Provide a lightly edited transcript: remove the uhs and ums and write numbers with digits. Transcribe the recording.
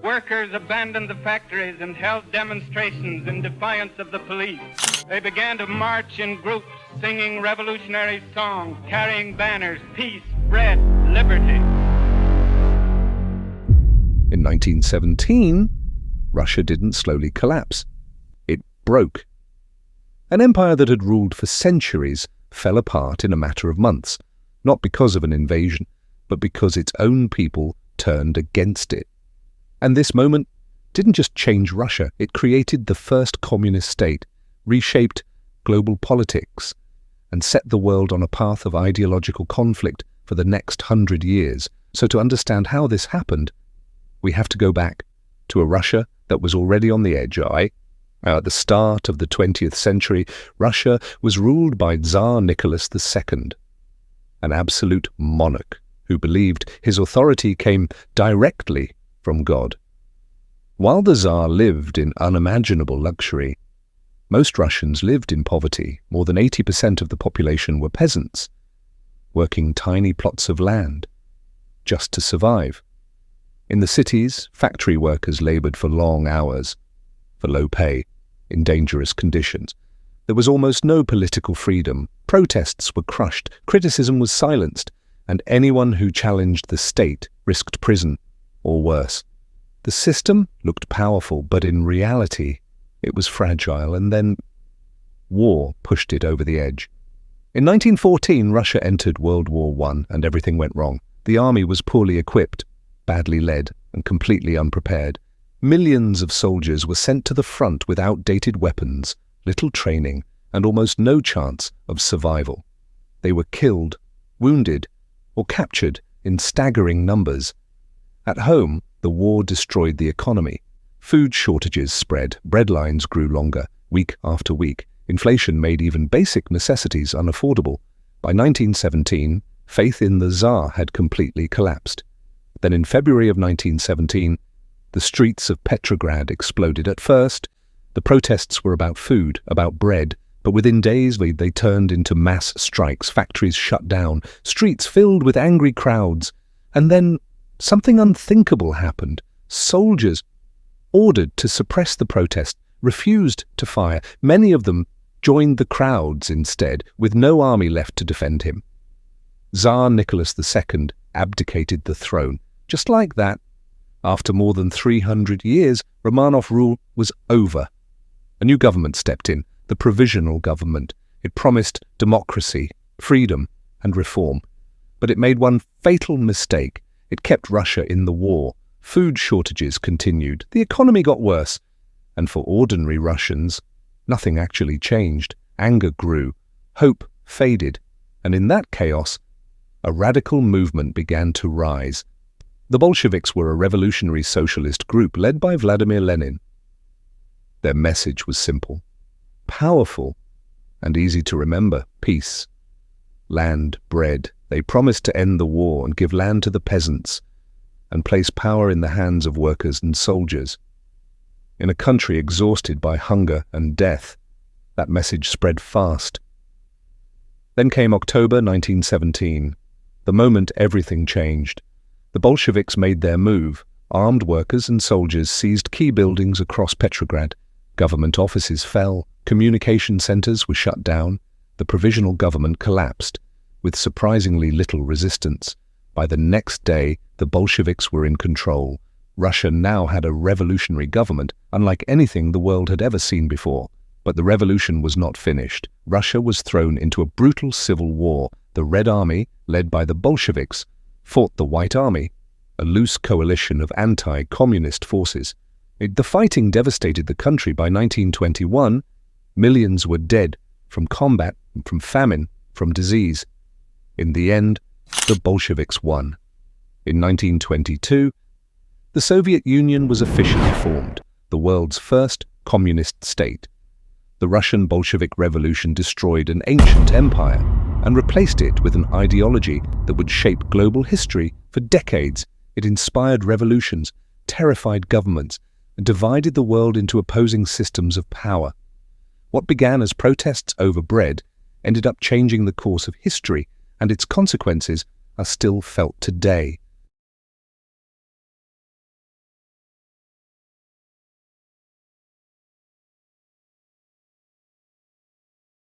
Workers abandoned the factories and held demonstrations in defiance of the police. They began to march in groups, singing revolutionary songs, carrying banners, peace, bread, liberty. In 1917, Russia didn't slowly collapse. It broke. An empire that had ruled for centuries fell apart in a matter of months, not because of an invasion, but because its own people turned against it. And this moment didn't just change Russia, it created the first communist state, reshaped global politics, and set the world on a path of ideological conflict for the next 100 years. So to understand how this happened, we have to go back to a Russia that was already on the edge. At the start of the 20th century, Russia was ruled by Tsar Nicholas II, an absolute monarch who believed his authority came directly from God. While the Tsar lived in unimaginable luxury, most Russians lived in poverty. More than 80% of the population were peasants, working tiny plots of land just to survive. In the cities, factory workers labored for long hours, for low pay, in dangerous conditions. There was almost no political freedom. Protests were crushed, criticism was silenced, and anyone who challenged the state risked prison or worse. The system looked powerful, but in reality, it was fragile, and then war pushed it over the edge. In 1914, Russia entered World War I, and everything went wrong. The army was poorly equipped, badly led, and completely unprepared. Millions of soldiers were sent to the front with outdated weapons, little training, and almost no chance of survival. They were killed, wounded, or captured in staggering numbers. At home, the war destroyed the economy. Food shortages spread, bread lines grew longer, week after week. Inflation made even basic necessities unaffordable. By 1917, faith in the Tsar had completely collapsed. Then in February of 1917, the streets of Petrograd exploded. At first, the protests were about food, about bread, but within days they turned into mass strikes, factories shut down, streets filled with angry crowds. And then something unthinkable happened. Soldiers, ordered to suppress the protest, refused to fire. Many of them joined the crowds instead, with no army left to defend him. Tsar Nicholas II abdicated the throne. Just like that, after more than 300 years, Romanov rule was over. A new government stepped in, the Provisional Government. It promised democracy, freedom, and reform. But it made one fatal mistake. It kept Russia in the war. Food shortages continued. The economy got worse. And for ordinary Russians, nothing actually changed. Anger grew. Hope faded. And in that chaos, a radical movement began to rise. The Bolsheviks were a revolutionary socialist group led by Vladimir Lenin. Their message was simple, powerful, and easy to remember: peace, land, bread. They promised to end the war and give land to the peasants and place power in the hands of workers and soldiers. In a country exhausted by hunger and death, that message spread fast. Then came October 1917, the moment everything changed. The Bolsheviks made their move. Armed workers and soldiers seized key buildings across Petrograd. Government offices fell. Communication centers were shut down. The provisional government collapsed, with surprisingly little resistance. By the next day, the Bolsheviks were in control. Russia now had a revolutionary government, unlike anything the world had ever seen before. But the revolution was not finished. Russia was thrown into a brutal civil war. The Red Army, led by the Bolsheviks, fought the White Army, a loose coalition of anti-communist forces. The fighting devastated the country. By 1921, millions were dead from combat, from famine, from disease. In the end, the Bolsheviks won. In 1922, the Soviet Union was officially formed, the world's first communist state. The Russian Bolshevik Revolution destroyed an ancient empire and replaced it with an ideology that would shape global history for decades. It inspired revolutions, terrified governments, and divided the world into opposing systems of power. What began as protests over bread ended up changing the course of history, and its consequences are still felt today.